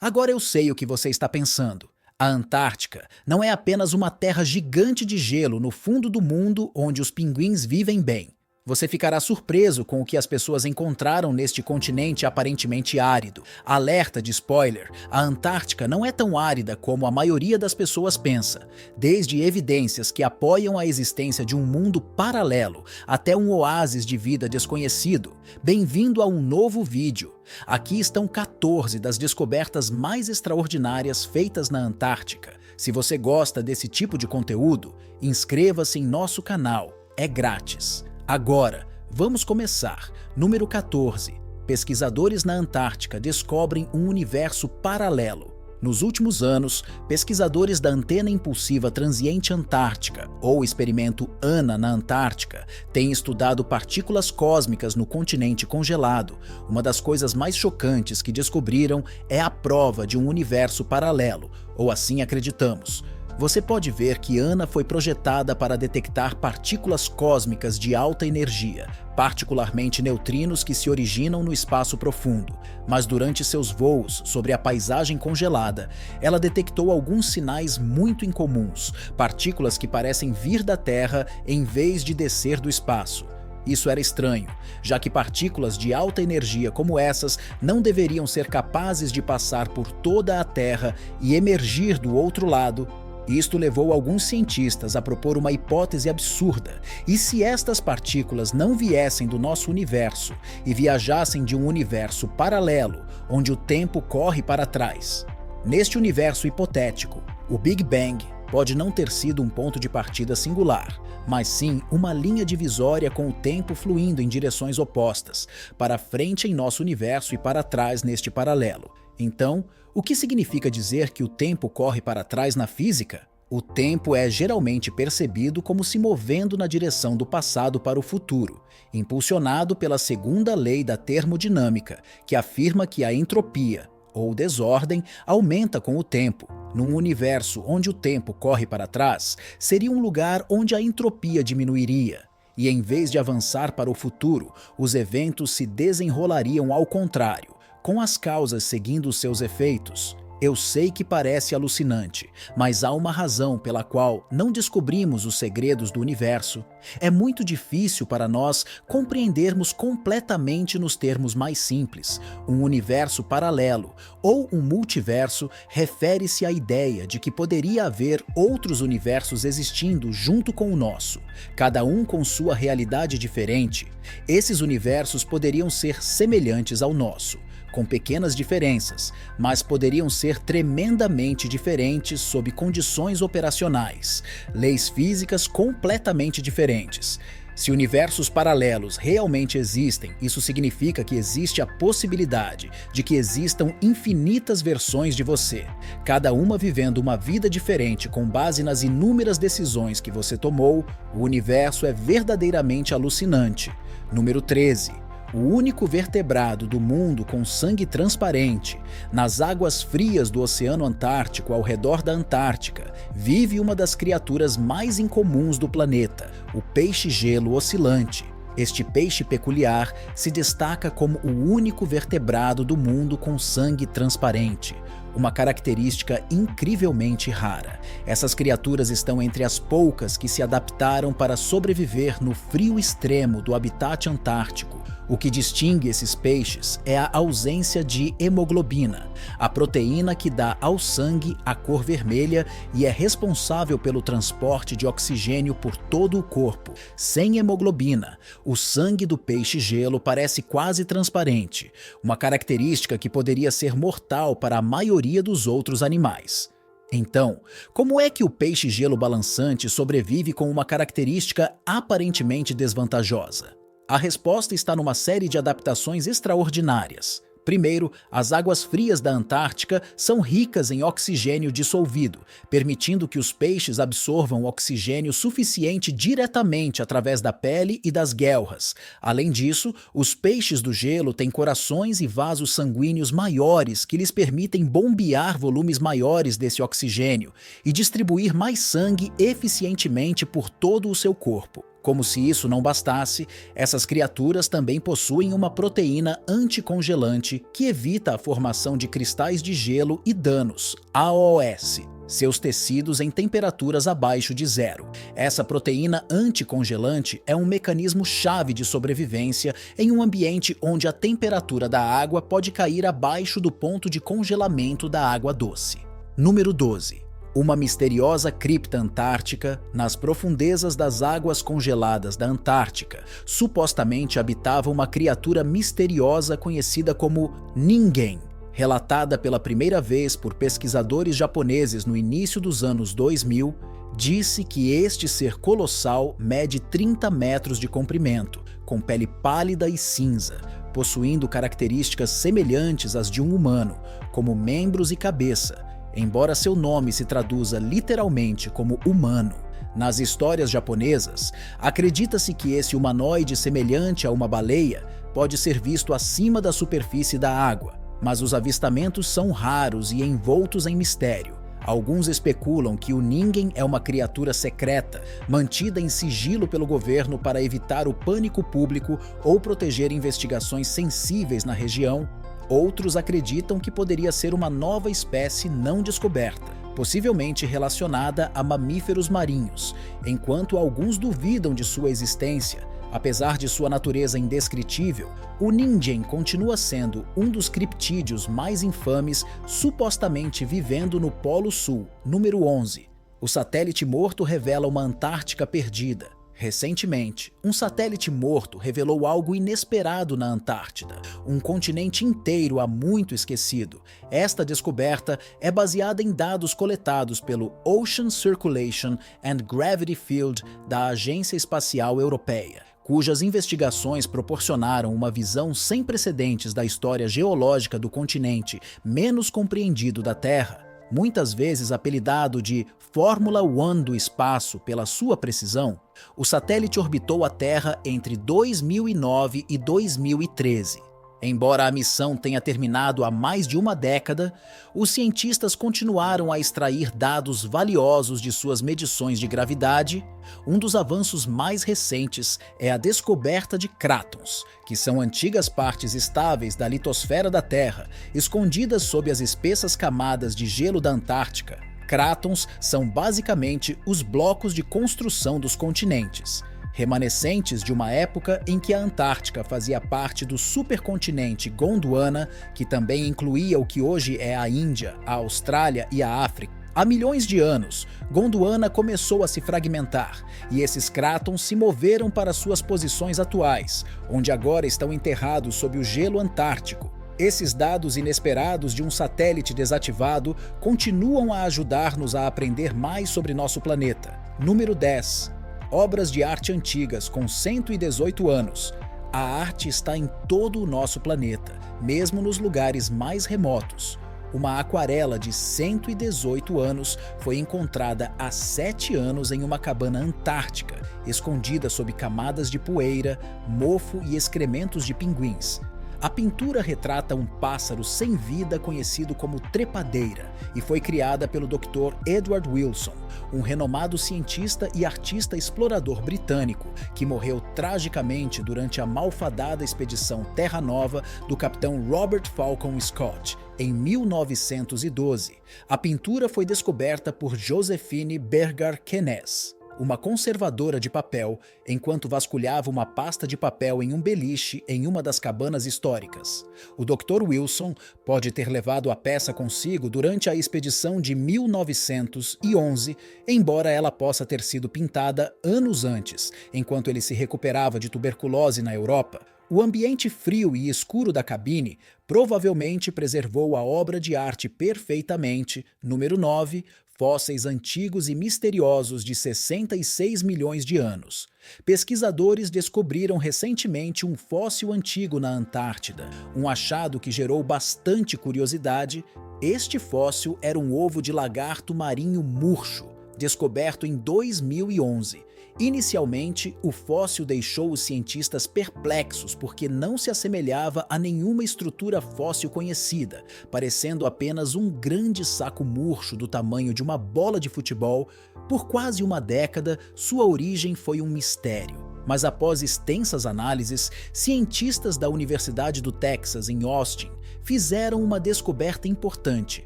Agora eu sei o que você está pensando. A Antártica não é apenas uma terra gigante de gelo no fundo do mundo onde os pinguins vivem bem. Você ficará surpreso com o que as pessoas encontraram neste continente aparentemente árido. Alerta de spoiler: a Antártica não é tão árida como a maioria das pessoas pensa. Desde evidências que apoiam a existência de um mundo paralelo até um oásis de vida desconhecido. Bem-vindo a um novo vídeo. Aqui estão 14 das descobertas mais extraordinárias feitas na Antártica. Se você gosta desse tipo de conteúdo, inscreva-se em nosso canal. É grátis. Agora, vamos começar. Número 14. Pesquisadores na Antártica descobrem um universo paralelo. Nos últimos anos, pesquisadores da Antena Impulsiva Transiente Antártica, ou experimento ANA na Antártica, têm estudado partículas cósmicas no continente congelado. Uma das coisas mais chocantes que descobriram é a prova de um universo paralelo, ou assim acreditamos. Você pode ver que ANA foi projetada para detectar partículas cósmicas de alta energia, particularmente neutrinos que se originam no espaço profundo. Mas durante seus voos sobre a paisagem congelada, ela detectou alguns sinais muito incomuns, partículas que parecem vir da Terra em vez de descer do espaço. Isso era estranho, já que partículas de alta energia como essas não deveriam ser capazes de passar por toda a Terra e emergir do outro lado. Isto levou alguns cientistas a propor uma hipótese absurda. E se estas partículas não viessem do nosso universo e viajassem de um universo paralelo, onde o tempo corre para trás? Neste universo hipotético, o Big Bang pode não ter sido um ponto de partida singular, mas sim uma linha divisória com o tempo fluindo em direções opostas, para frente em nosso universo e para trás neste paralelo. Então, o que significa dizer que o tempo corre para trás na física? O tempo é geralmente percebido como se movendo na direção do passado para o futuro, impulsionado pela segunda lei da termodinâmica, que afirma que a entropia, ou desordem, aumenta com o tempo. Num universo onde o tempo corre para trás, seria um lugar onde a entropia diminuiria. E em vez de avançar para o futuro, os eventos se desenrolariam ao contrário, com as causas seguindo os seus efeitos. Eu sei que parece alucinante, mas há uma razão pela qual não descobrimos os segredos do universo. É muito difícil para nós compreendermos completamente nos termos mais simples. Um universo paralelo, ou um multiverso, refere-se à ideia de que poderia haver outros universos existindo junto com o nosso, cada um com sua realidade diferente. Esses universos poderiam ser semelhantes ao nosso, com pequenas diferenças, mas poderiam ser tremendamente diferentes sob condições operacionais, leis físicas completamente diferentes. Se universos paralelos realmente existem, isso significa que existe a possibilidade de que existam infinitas versões de você, cada uma vivendo uma vida diferente com base nas inúmeras decisões que você tomou. O universo é verdadeiramente alucinante. Número 13. O único vertebrado do mundo com sangue transparente. Nas águas frias do Oceano Antártico ao redor da Antártica, vive uma das criaturas mais incomuns do planeta, o peixe-gelo oscilante. Este peixe peculiar se destaca como o único vertebrado do mundo com sangue transparente, uma característica incrivelmente rara. Essas criaturas estão entre as poucas que se adaptaram para sobreviver no frio extremo do habitat antártico. O que distingue esses peixes é a ausência de hemoglobina, a proteína que dá ao sangue a cor vermelha e é responsável pelo transporte de oxigênio por todo o corpo. Sem hemoglobina, o sangue do peixe-gelo parece quase transparente, uma característica que poderia ser mortal para a maioria dos outros animais. Então, como é que o peixe-gelo balançante sobrevive com uma característica aparentemente desvantajosa? A resposta está numa série de adaptações extraordinárias. Primeiro, as águas frias da Antártica são ricas em oxigênio dissolvido, permitindo que os peixes absorvam oxigênio suficiente diretamente através da pele e das guelras. Além disso, os peixes do gelo têm corações e vasos sanguíneos maiores que lhes permitem bombear volumes maiores desse oxigênio e distribuir mais sangue eficientemente por todo o seu corpo. Como se isso não bastasse, essas criaturas também possuem uma proteína anticongelante que evita a formação de cristais de gelo e danos, AOS, seus tecidos em temperaturas abaixo de zero. Essa proteína anticongelante é um mecanismo-chave de sobrevivência em um ambiente onde a temperatura da água pode cair abaixo do ponto de congelamento da água doce. Número 12. Uma misteriosa cripta antártica nas profundezas das águas congeladas da Antártica. Supostamente habitava uma criatura misteriosa conhecida como Ningen, relatada pela primeira vez por pesquisadores japoneses no início dos anos 2000, disse que este ser colossal mede 30 metros de comprimento, com pele pálida e cinza, possuindo características semelhantes às de um humano, como membros e cabeça, embora seu nome se traduza literalmente como humano. Nas histórias japonesas, acredita-se que esse humanoide semelhante a uma baleia pode ser visto acima da superfície da água, mas os avistamentos são raros e envoltos em mistério. Alguns especulam que o Ningen é uma criatura secreta, mantida em sigilo pelo governo para evitar o pânico público ou proteger investigações sensíveis na região. Outros acreditam que poderia ser uma nova espécie não descoberta, possivelmente relacionada a mamíferos marinhos, enquanto alguns duvidam de sua existência. Apesar de sua natureza indescritível, o Ningen continua sendo um dos criptídeos mais infames supostamente vivendo no Polo Sul. Número 11. O satélite morto revela uma Antártica perdida. Recentemente, um satélite morto revelou algo inesperado na Antártida, um continente inteiro há muito esquecido. Esta descoberta é baseada em dados coletados pelo Ocean Circulation and Gravity Field da Agência Espacial Europeia, cujas investigações proporcionaram uma visão sem precedentes da história geológica do continente menos compreendido da Terra. Muitas vezes apelidado de Fórmula 1 do espaço pela sua precisão, o satélite orbitou a Terra entre 2009 e 2013. Embora a missão tenha terminado há mais de uma década, os cientistas continuaram a extrair dados valiosos de suas medições de gravidade. Um dos avanços mais recentes é a descoberta de crátons, que são antigas partes estáveis da litosfera da Terra, escondidas sob as espessas camadas de gelo da Antártica. Crátons são basicamente os blocos de construção dos continentes, remanescentes de uma época em que a Antártica fazia parte do supercontinente Gondwana, que também incluía o que hoje é a Índia, a Austrália e a África. Há milhões de anos, Gondwana começou a se fragmentar, e esses crátons se moveram para suas posições atuais, onde agora estão enterrados sob o gelo antártico. Esses dados inesperados de um satélite desativado continuam a ajudar-nos a aprender mais sobre nosso planeta. Número 10. Obras de arte antigas com 118 anos. A arte está em todo o nosso planeta, mesmo nos lugares mais remotos. Uma aquarela de 118 anos foi encontrada há 7 anos em uma cabana antártica, escondida sob camadas de poeira, mofo e excrementos de pinguins. A pintura retrata um pássaro sem vida conhecido como trepadeira e foi criada pelo Dr. Edward Wilson, um renomado cientista e artista explorador britânico que morreu tragicamente durante a malfadada expedição Terra Nova do capitão Robert Falcon Scott, em 1912. A pintura foi descoberta por Josephine Berger Kenes, uma conservadora de papel, enquanto vasculhava uma pasta de papel em um beliche em uma das cabanas históricas. O Dr. Wilson pode ter levado a peça consigo durante a expedição de 1911, embora ela possa ter sido pintada anos antes, enquanto ele se recuperava de tuberculose na Europa. O ambiente frio e escuro da cabine provavelmente preservou a obra de arte perfeitamente. Número 9. Fósseis antigos e misteriosos de 66 milhões de anos. Pesquisadores descobriram recentemente um fóssil antigo na Antártida, um achado que gerou bastante curiosidade. Este fóssil era um ovo de lagarto marinho murcho, descoberto em 2011. Inicialmente, o fóssil deixou os cientistas perplexos porque não se assemelhava a nenhuma estrutura fóssil conhecida, parecendo apenas um grande saco murcho do tamanho de uma bola de futebol. Por quase uma década, sua origem foi um mistério. Mas após extensas análises, cientistas da Universidade do Texas, em Austin, fizeram uma descoberta importante.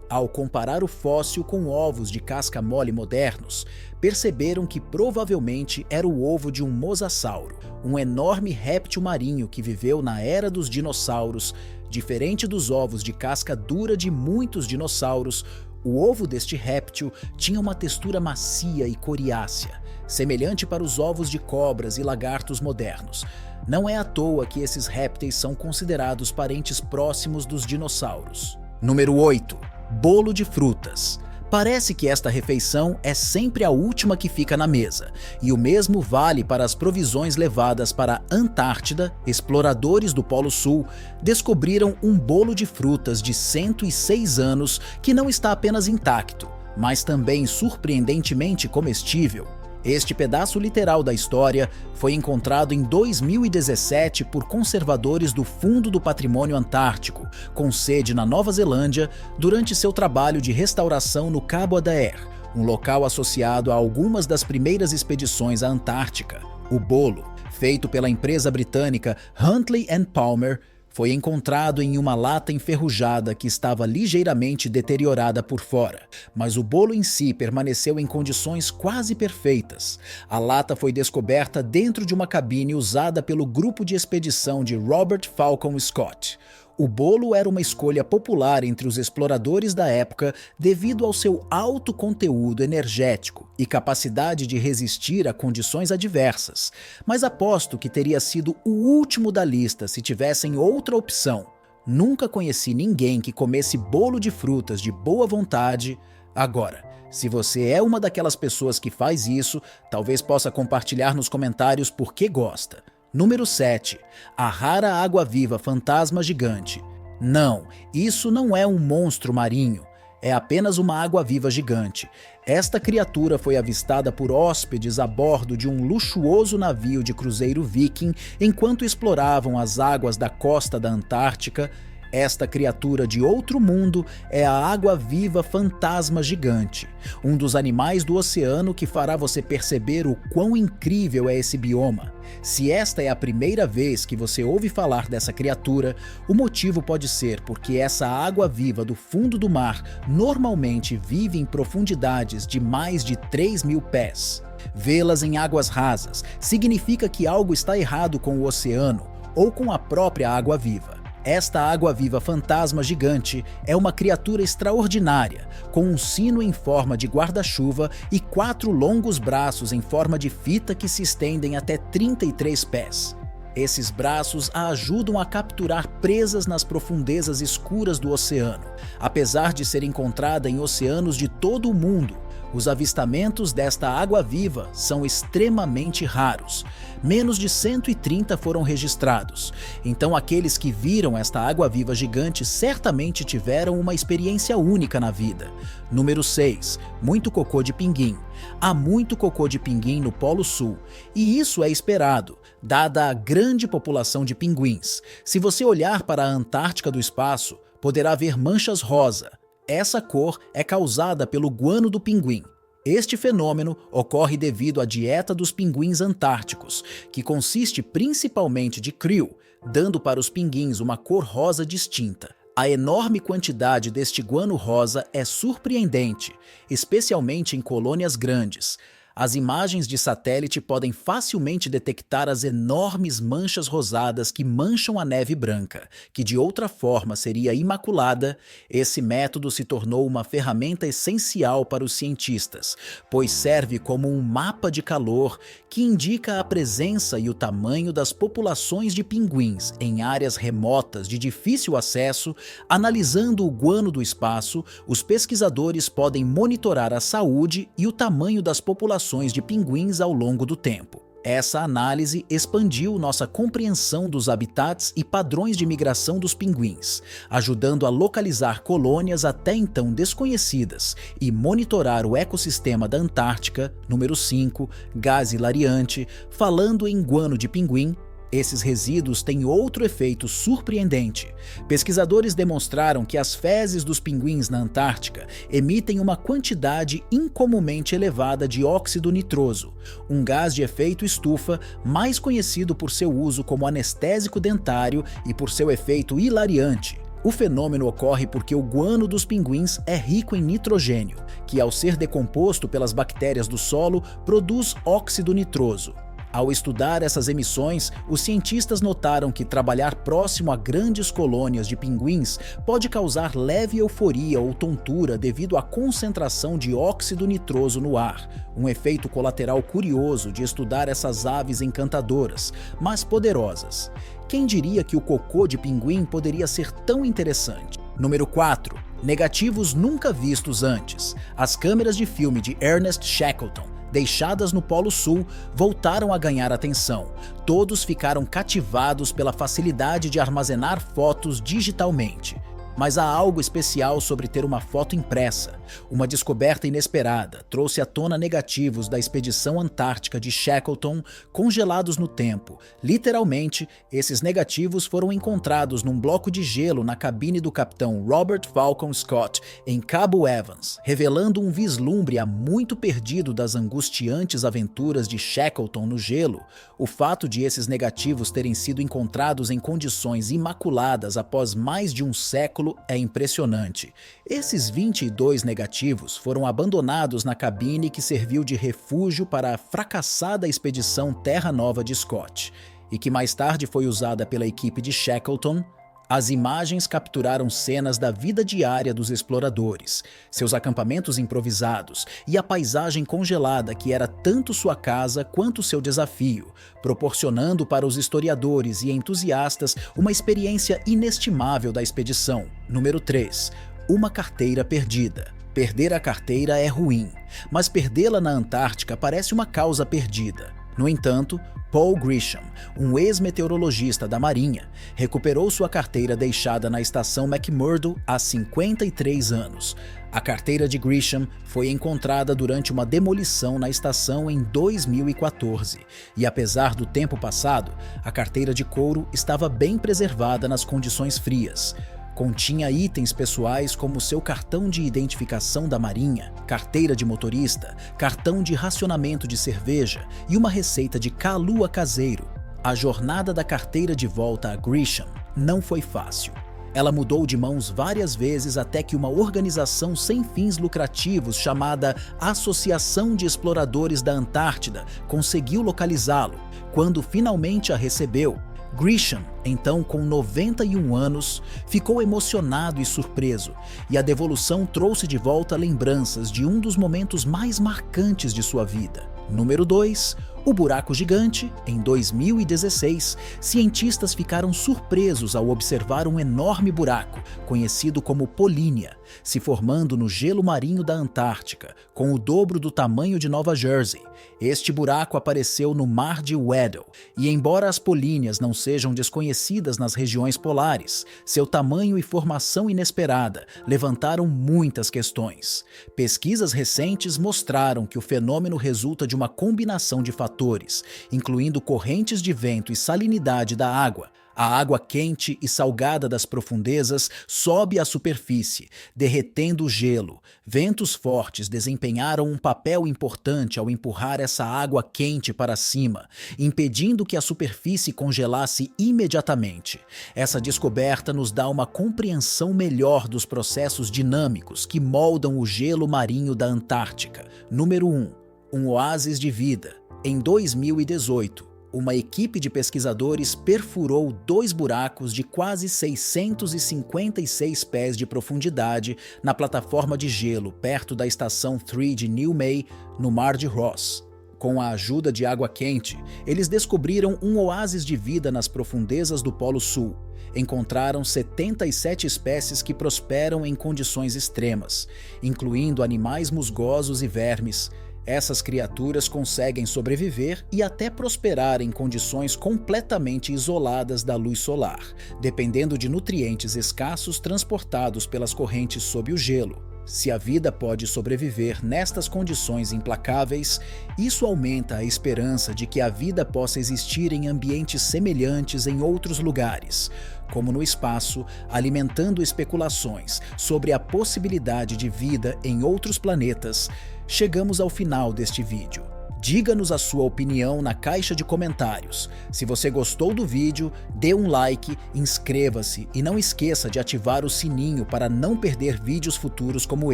Ao comparar o fóssil com ovos de casca mole modernos, perceberam que provavelmente era o ovo de um mosasauro, um enorme réptil marinho que viveu na era dos dinossauros. Diferente dos ovos de casca dura de muitos dinossauros, o ovo deste réptil tinha uma textura macia e coriácea, semelhante para os ovos de cobras e lagartos modernos. Não é à toa que esses répteis são considerados parentes próximos dos dinossauros. Número 8. Bolo de frutas. Parece que esta refeição é sempre a última que fica na mesa, e o mesmo vale para as provisões levadas para a Antártida. Exploradores do Polo Sul descobriram um bolo de frutas de 106 anos que não está apenas intacto, mas também surpreendentemente comestível. Este pedaço literal da história foi encontrado em 2017 por conservadores do Fundo do Patrimônio Antártico, com sede na Nova Zelândia, durante seu trabalho de restauração no Cabo Adair, um local associado a algumas das primeiras expedições à Antártica. O bolo, feito pela empresa britânica Huntley & Palmer, foi encontrado em uma lata enferrujada que estava ligeiramente deteriorada por fora, mas o bolo em si permaneceu em condições quase perfeitas. A lata foi descoberta dentro de uma cabine usada pelo grupo de expedição de Robert Falcon Scott. O bolo era uma escolha popular entre os exploradores da época devido ao seu alto conteúdo energético e capacidade de resistir a condições adversas, mas aposto que teria sido o último da lista se tivessem outra opção. Nunca conheci ninguém que comesse bolo de frutas de boa vontade. Agora, se você é uma daquelas pessoas que faz isso, talvez possa compartilhar nos comentários por que gosta. Número 7. A rara água-viva fantasma gigante. Não, isso não é um monstro marinho. É apenas uma água-viva gigante. Esta criatura foi avistada por hóspedes a bordo de um luxuoso navio de cruzeiro viking enquanto exploravam as águas da costa da Antártica. Esta criatura de outro mundo é a água-viva fantasma gigante, um dos animais do oceano que fará você perceber o quão incrível é esse bioma. Se esta é a primeira vez que você ouve falar dessa criatura, o motivo pode ser porque essa água-viva do fundo do mar normalmente vive em profundidades de mais de 3.000 pés. Vê-las em águas rasas significa que algo está errado com o oceano ou com a própria água-viva. Esta água-viva fantasma gigante é uma criatura extraordinária, com um sino em forma de guarda-chuva e 4 longos braços em forma de fita que se estendem até 33 pés. Esses braços a ajudam a capturar presas nas profundezas escuras do oceano. Apesar de ser encontrada em oceanos de todo o mundo, os avistamentos desta água-viva são extremamente raros. Menos de 130 foram registrados. Então aqueles que viram esta água-viva gigante certamente tiveram uma experiência única na vida. Número 6. Muito cocô de pinguim. Há muito cocô de pinguim no Polo Sul, e isso é esperado, dada a grande população de pinguins. Se você olhar para a Antártica do espaço, poderá ver manchas rosa. Essa cor é causada pelo guano do pinguim. Este fenômeno ocorre devido à dieta dos pinguins antárticos, que consiste principalmente de krill, dando para os pinguins uma cor rosa distinta. A enorme quantidade deste guano rosa é surpreendente, especialmente em colônias grandes. As imagens de satélite podem facilmente detectar as enormes manchas rosadas que mancham a neve branca, que de outra forma seria imaculada. Esse método se tornou uma ferramenta essencial para os cientistas, pois serve como um mapa de calor que indica a presença e o tamanho das populações de pinguins em áreas remotas de difícil acesso. Analisando o guano do espaço, os pesquisadores podem monitorar a saúde e o tamanho das populações de pinguins ao longo do tempo. Essa análise expandiu nossa compreensão dos habitats e padrões de migração dos pinguins, ajudando a localizar colônias até então desconhecidas e monitorar o ecossistema da Antártica. Número 5, gás hilariante. Falando em guano de pinguim, esses resíduos têm outro efeito surpreendente. Pesquisadores demonstraram que as fezes dos pinguins na Antártica emitem uma quantidade incomumente elevada de óxido nitroso, um gás de efeito estufa mais conhecido por seu uso como anestésico dentário e por seu efeito hilariante. O fenômeno ocorre porque o guano dos pinguins é rico em nitrogênio, que ao ser decomposto pelas bactérias do solo, produz óxido nitroso. Ao estudar essas emissões, os cientistas notaram que trabalhar próximo a grandes colônias de pinguins pode causar leve euforia ou tontura devido à concentração de óxido nitroso no ar, um efeito colateral curioso de estudar essas aves encantadoras, mas poderosas. Quem diria que o cocô de pinguim poderia ser tão interessante? Número 4. Negativos nunca vistos antes. As câmeras de filme de Ernest Shackleton, deixadas no Polo Sul, voltaram a ganhar atenção. Todos ficaram cativados pela facilidade de armazenar fotos digitalmente. Mas há algo especial sobre ter uma foto impressa. Uma descoberta inesperada trouxe à tona negativos da expedição antártica de Shackleton congelados no tempo. Literalmente, esses negativos foram encontrados num bloco de gelo na cabine do capitão Robert Falcon Scott, em Cabo Evans, revelando um vislumbre há muito perdido das angustiantes aventuras de Shackleton no gelo. O fato de esses negativos terem sido encontrados em condições imaculadas após mais de um século é impressionante. Esses 22 negativos foram abandonados na cabine que serviu de refúgio para a fracassada expedição Terra Nova de Scott, e que mais tarde foi usada pela equipe de Shackleton. As imagens capturaram cenas da vida diária dos exploradores, seus acampamentos improvisados e a paisagem congelada que era tanto sua casa quanto seu desafio, proporcionando para os historiadores e entusiastas uma experiência inestimável da expedição. Número 3. Uma carteira perdida. Perder a carteira é ruim, mas perdê-la na Antártica parece uma causa perdida. No entanto, Paul Grisham, um ex-meteorologista da Marinha, recuperou sua carteira deixada na estação McMurdo há 53 anos. A carteira de Grisham foi encontrada durante uma demolição na estação em 2014, e apesar do tempo passado, a carteira de couro estava bem preservada nas condições frias. Continha itens pessoais como seu cartão de identificação da Marinha, carteira de motorista, cartão de racionamento de cerveja e uma receita de Kahlua caseiro. A jornada da carteira de volta a Grisham não foi fácil. Ela mudou de mãos várias vezes até que uma organização sem fins lucrativos chamada Associação de Exploradores da Antártida conseguiu localizá-lo. Quando finalmente a recebeu, Grisham, então com 91 anos, ficou emocionado e surpreso, e a devolução trouxe de volta lembranças de um dos momentos mais marcantes de sua vida. Número 2. O buraco gigante. Em 2016, cientistas ficaram surpresos ao observar um enorme buraco, conhecido como Polínia, se formando no gelo marinho da Antártica, com o dobro do tamanho de Nova Jersey. Este buraco apareceu no Mar de Weddell, e embora as políneas não sejam desconhecidas nas regiões polares, seu tamanho e formação inesperada levantaram muitas questões. Pesquisas recentes mostraram que o fenômeno resulta de uma combinação de fatores, incluindo correntes de vento e salinidade da água. A água quente e salgada das profundezas sobe à superfície, derretendo o gelo. Ventos fortes desempenharam um papel importante ao empurrar essa água quente para cima, impedindo que a superfície congelasse imediatamente. Essa descoberta nos dá uma compreensão melhor dos processos dinâmicos que moldam o gelo marinho da Antártica. Número 1. Um oásis de vida. Em 2018, uma equipe de pesquisadores perfurou 2 buracos de quase 656 pés de profundidade na plataforma de gelo perto da estação 3 de New May, no Mar de Ross. Com a ajuda de água quente, eles descobriram um oásis de vida nas profundezas do Polo Sul. Encontraram 77 espécies que prosperam em condições extremas, incluindo animais musgosos e vermes. Essas criaturas conseguem sobreviver e até prosperar em condições completamente isoladas da luz solar, dependendo de nutrientes escassos transportados pelas correntes sob o gelo. Se a vida pode sobreviver nestas condições implacáveis, isso aumenta a esperança de que a vida possa existir em ambientes semelhantes em outros lugares, como no espaço, alimentando especulações sobre a possibilidade de vida em outros planetas. Chegamos ao final deste vídeo. Diga-nos a sua opinião na caixa de comentários. Se você gostou do vídeo, dê um like, inscreva-se e não esqueça de ativar o sininho para não perder vídeos futuros como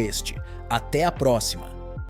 este. Até a próxima!